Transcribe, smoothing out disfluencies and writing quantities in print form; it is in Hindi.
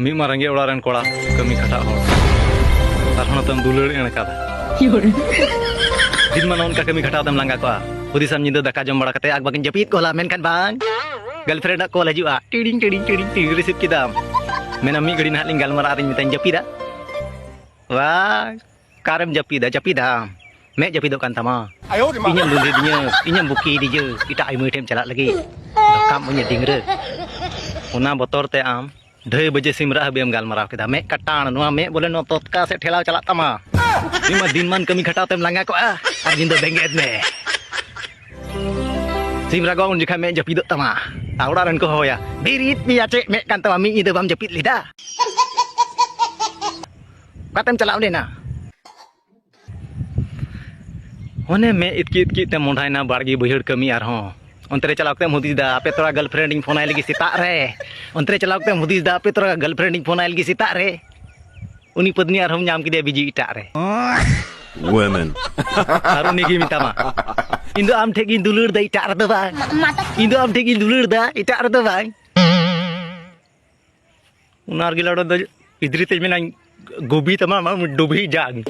मी मारंगे ओड़ारन कोड़ा कमी खटा हो तारहन तम दुलड़ एण कादा दिन मन उनका कमी खटा तम लंगा को हुदिसम निंदा दाका जम बड़ा कते आग बाकिन जपीत कोला मेनखान बांग गर्लफ्रेंड कॉल हजुआ टिडिंग टिडिंग टिडिंग टिडिंग रिसीव किदाम मेना मी गड़ी ना लिंग गलमरा आरिन मितान जपीदा वाह कारम जपीदा मैं जपीदो कान तमा इnyam lundi dinya inyam buki dia kita ai mai tem chalak lagi dokam punya dingre una botor te am 2 baje simrah biam galmarau kita me kataan noa me boleh no totka se thela chalak tama ima dinman kami khata tem langa ko ar jindo benget me simrah gong jika me japido tama auraran ko hoya birit mi ace me kan tama mi ide bam japit lida katem chalak ni na होने में इतकी ते मोढ़ाइना बाड़गी बहड़ कमी आरहों अंतरे चलावते हुदीदा आपे तोरा गर्लफ्रेंडिंग फोन आइल गी सेता रे अंतरे चलावते हुदीदा आपे तोरा गर्लफ्रेंडिंग फोन आइल गी सेता रे उनी पत्नी आरहों नाम किदे बिजी इटा रे women आरो निगी मितामा इंदो आम ठेगी दुलुर दा इटा रे बा इंदो आम ठेगी दुलुर दा इटा रे बा उनार गिलाडो द इद्री ते मेना गोबी तमा मा डुबी जाग